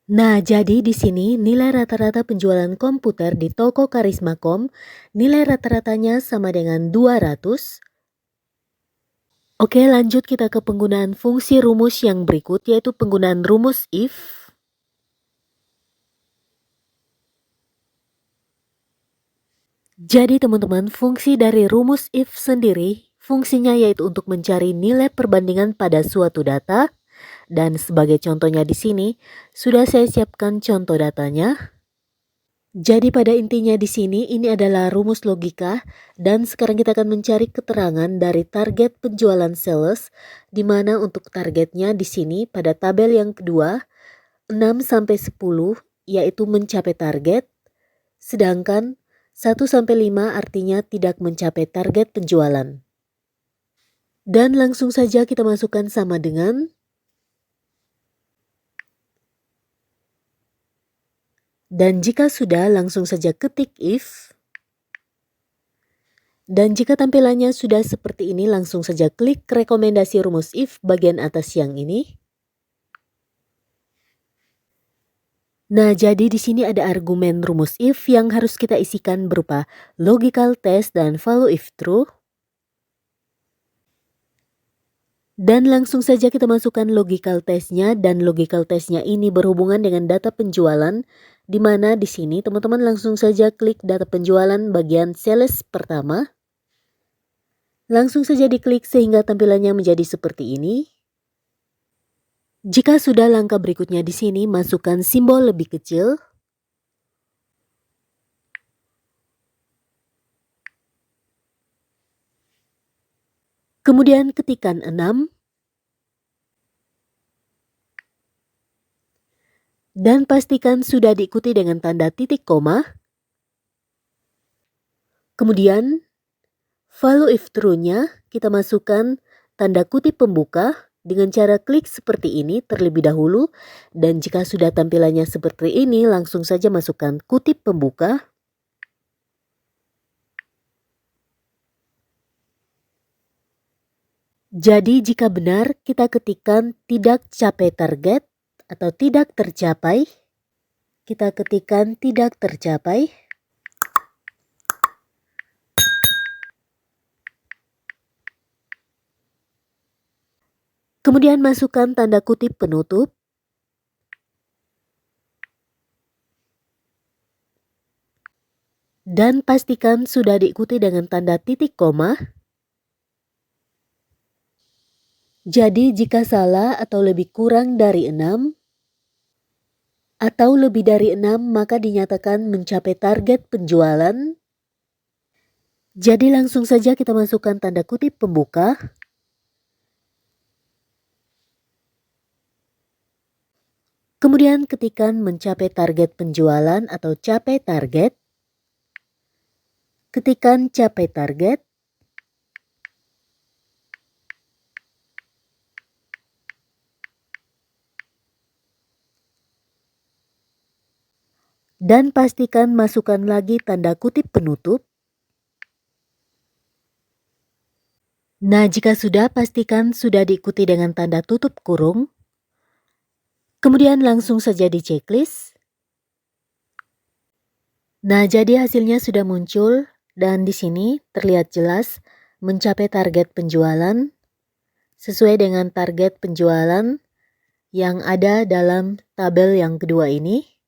Nah, jadi di sini nilai rata-rata penjualan komputer di toko Karisma.com, nilai rata-ratanya sama dengan 200. Oke, lanjut kita ke penggunaan fungsi rumus yang berikut, yaitu penggunaan rumus if. Jadi teman-teman, fungsi dari rumus if sendiri, fungsinya yaitu untuk mencari nilai perbandingan pada suatu data. Dan sebagai contohnya di sini, sudah saya siapkan contoh datanya. Jadi pada intinya di sini ini adalah rumus logika dan sekarang kita akan mencari keterangan dari target penjualan sales, di mana untuk targetnya di sini pada tabel yang kedua 6 sampai 10 yaitu mencapai target, sedangkan 1 sampai 5 artinya tidak mencapai target penjualan. Dan langsung saja kita masukkan sama dengan. Dan jika sudah, langsung saja ketik if. Dan jika tampilannya sudah seperti ini, langsung saja klik rekomendasi rumus if bagian atas yang ini. Nah, jadi di sini ada argumen rumus if yang harus kita isikan berupa logical test dan value if true. Dan langsung saja kita masukkan logical testnya, dan logical testnya ini berhubungan dengan data penjualan, di mana di sini teman-teman langsung saja klik data penjualan bagian sales pertama. Langsung saja diklik sehingga tampilannya menjadi seperti ini. Jika sudah, langkah berikutnya di sini masukkan simbol lebih kecil. Kemudian ketikkan 6. Dan pastikan sudah diikuti dengan tanda titik koma. Kemudian value if true-nya kita masukkan tanda kutip pembuka dengan cara klik seperti ini terlebih dahulu. Dan jika sudah tampilannya seperti ini, langsung saja masukkan kutip pembuka. Jadi jika benar, kita ketikkan tidak capai target atau tidak tercapai. Kita ketikkan tidak tercapai. Kemudian masukkan tanda kutip penutup. Dan pastikan sudah diikuti dengan tanda titik koma. Jadi jika salah atau lebih kurang dari 6 atau lebih dari 6 maka dinyatakan mencapai target penjualan. Jadi langsung saja kita masukkan tanda kutip pembuka. Kemudian ketikkan mencapai target penjualan atau capai target. Ketikkan capai target. Dan pastikan masukkan lagi tanda kutip penutup. Nah, jika sudah, pastikan sudah diikuti dengan tanda tutup kurung. Kemudian langsung saja di checklist. Nah, jadi hasilnya sudah muncul dan di sini terlihat jelas mencapai target penjualan sesuai dengan target penjualan yang ada dalam tabel yang kedua ini.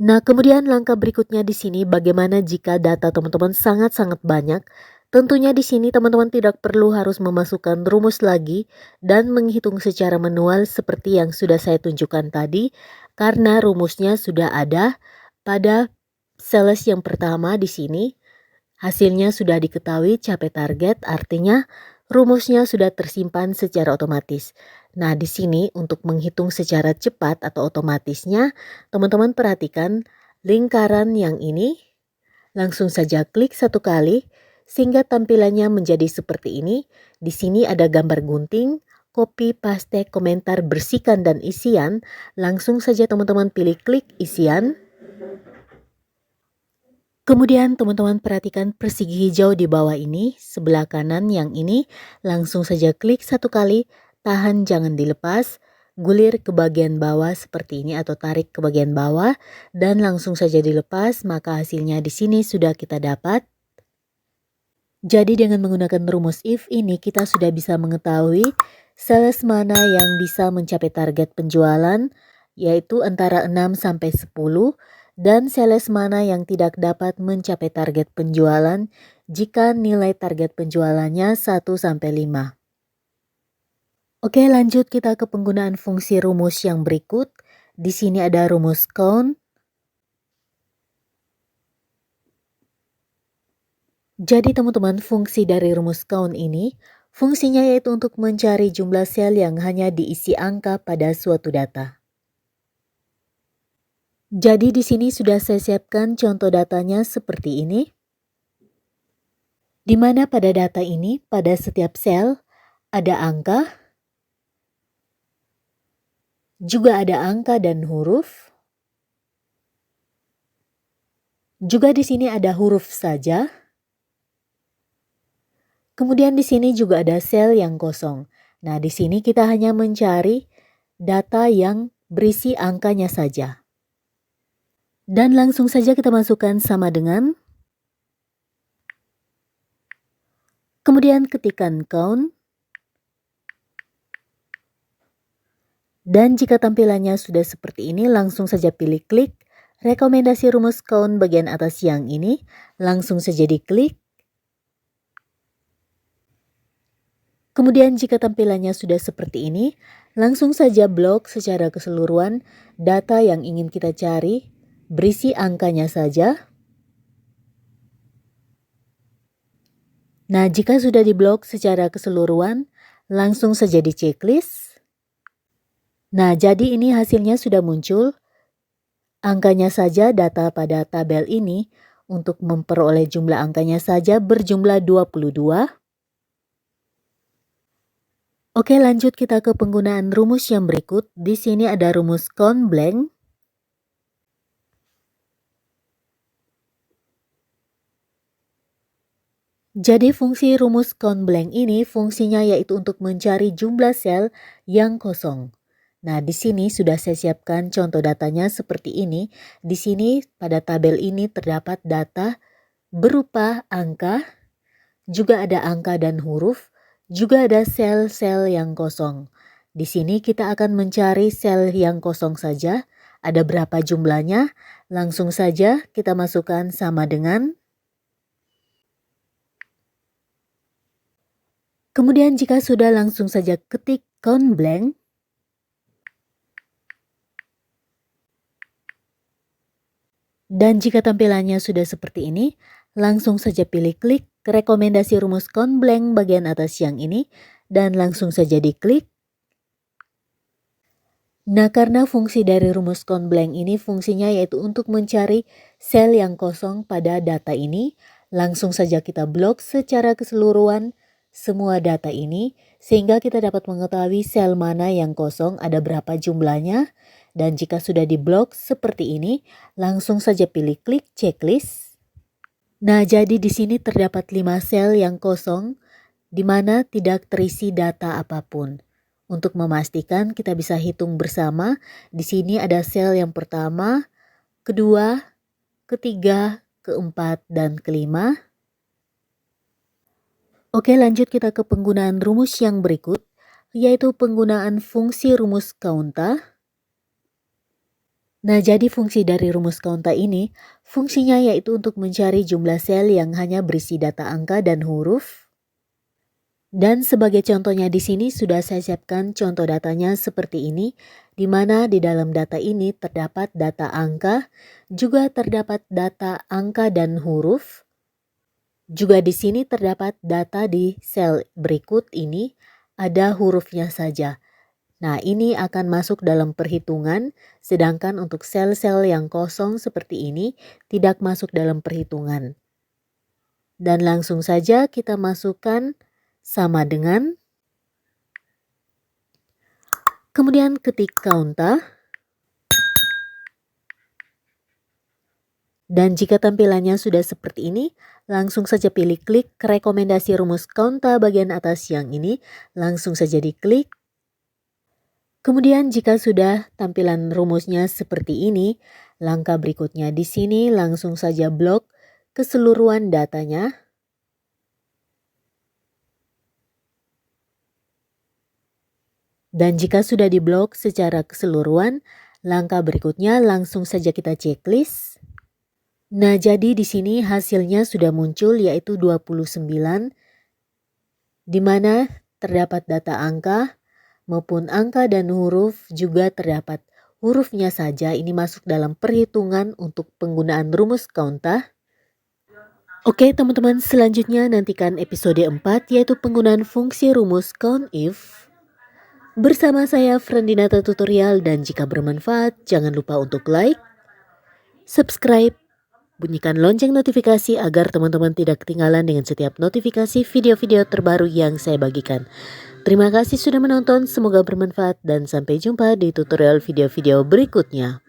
Nah, kemudian langkah berikutnya di sini bagaimana jika data teman-teman sangat-sangat banyak. Tentunya di sini teman-teman tidak perlu harus memasukkan rumus lagi dan menghitung secara manual seperti yang sudah saya tunjukkan tadi, karena rumusnya sudah ada pada sales yang pertama di sini. Hasilnya sudah diketahui capai target, artinya rumusnya sudah tersimpan secara otomatis. Nah, di sini untuk menghitung secara cepat atau otomatisnya, teman-teman perhatikan lingkaran yang ini. Langsung saja klik satu kali sehingga tampilannya menjadi seperti ini. Di sini ada gambar gunting, copy, paste, komentar, bersihkan, dan isian. Langsung saja teman-teman pilih klik isian. Kemudian teman-teman perhatikan persegi hijau di bawah ini, sebelah kanan yang ini, langsung saja klik satu kali, tahan jangan dilepas. gulir ke bagian bawah seperti ini atau tarik ke bagian bawah dan langsung saja dilepas, maka hasilnya di sini sudah kita dapat. Jadi dengan menggunakan rumus if ini kita sudah bisa mengetahui sales mana yang bisa mencapai target penjualan yaitu antara 6 sampai 10 dan sales mana yang tidak dapat mencapai target penjualan jika nilai target penjualannya 1 sampai 5. Oke, lanjut kita ke penggunaan fungsi rumus yang berikut. Di sini ada rumus count. Jadi teman-teman, fungsi dari rumus count ini, fungsinya yaitu untuk mencari jumlah sel yang hanya diisi angka pada suatu data. Jadi di sini sudah saya siapkan contoh datanya seperti ini. Di mana pada data ini, pada setiap sel ada angka, juga ada angka dan huruf. Juga di sini ada huruf saja. Kemudian di sini juga ada sel yang kosong. Nah, di sini kita hanya mencari data yang berisi angkanya saja. Dan langsung saja kita masukkan sama dengan. Kemudian ketikkan count. Dan jika tampilannya sudah seperti ini, langsung saja pilih klik rekomendasi rumus count bagian atas yang ini. Langsung saja diklik. Kemudian jika tampilannya sudah seperti ini, langsung saja blok secara keseluruhan data yang ingin kita cari, berisi angkanya saja. Nah, jika sudah diblok secara keseluruhan, langsung saja di checklist. Nah, jadi ini hasilnya sudah muncul. Angkanya saja data pada tabel ini untuk memperoleh jumlah angkanya saja berjumlah 22. Oke, lanjut kita ke penggunaan rumus yang berikut. Di sini ada rumus count blank. Jadi fungsi rumus count blank ini fungsinya yaitu untuk mencari jumlah sel yang kosong. Nah, di sini sudah saya siapkan contoh datanya seperti ini. Di sini pada tabel ini terdapat data berupa angka, juga ada angka dan huruf, juga ada sel-sel yang kosong. Di sini kita akan mencari sel yang kosong saja. Ada berapa jumlahnya? Langsung saja kita masukkan sama dengan. Kemudian jika sudah, langsung saja ketik count blank. Dan jika tampilannya sudah seperti ini, langsung saja pilih klik rekomendasi rumus count blank bagian atas yang ini dan langsung saja diklik. Nah, karena fungsi dari rumus count blank ini fungsinya yaitu untuk mencari sel yang kosong pada data ini, langsung saja kita blok secara keseluruhan semua data ini sehingga kita dapat mengetahui sel mana yang kosong, ada berapa jumlahnya. Dan jika sudah diblok seperti ini, langsung saja pilih klik checklist. Nah, jadi di sini terdapat 5 sel yang kosong di mana tidak terisi data apapun. Untuk memastikan kita bisa hitung bersama, di sini ada sel yang pertama, kedua, ketiga, keempat, dan kelima. Oke, lanjut kita ke penggunaan rumus yang berikut, yaitu penggunaan fungsi rumus counta. Nah, jadi fungsi dari rumus counta ini, fungsinya yaitu untuk mencari jumlah sel yang hanya berisi data angka dan huruf. Dan sebagai contohnya di sini sudah saya siapkan contoh datanya seperti ini, di mana di dalam data ini terdapat data angka, juga terdapat data angka dan huruf. Juga di sini terdapat data di sel berikut ini, ada hurufnya saja. Nah, ini akan masuk dalam perhitungan, sedangkan untuk sel-sel yang kosong seperti ini tidak masuk dalam perhitungan. Dan langsung saja kita masukkan sama dengan. Kemudian ketik counta. Dan jika tampilannya sudah seperti ini, langsung saja pilih klik rekomendasi rumus counta bagian atas yang ini, langsung saja diklik. Kemudian jika sudah tampilan rumusnya seperti ini, langkah berikutnya di sini langsung saja blok keseluruhan datanya. Dan jika sudah diblok secara keseluruhan, langkah berikutnya langsung saja kita checklist. Nah, jadi di sini hasilnya sudah muncul yaitu 29, di mana terdapat data angka maupun angka dan huruf juga terdapat. Hurufnya saja ini masuk dalam perhitungan untuk penggunaan rumus Countah. Oke teman-teman, selanjutnya nantikan episode 4 yaitu penggunaan fungsi rumus COUNTIF. Bersama saya Frandinata Tutorial, dan jika bermanfaat jangan lupa untuk like, subscribe, bunyikan lonceng notifikasi agar teman-teman tidak ketinggalan dengan setiap notifikasi video-video terbaru yang saya bagikan. Terima kasih sudah menonton, semoga bermanfaat dan sampai jumpa di tutorial video-video berikutnya.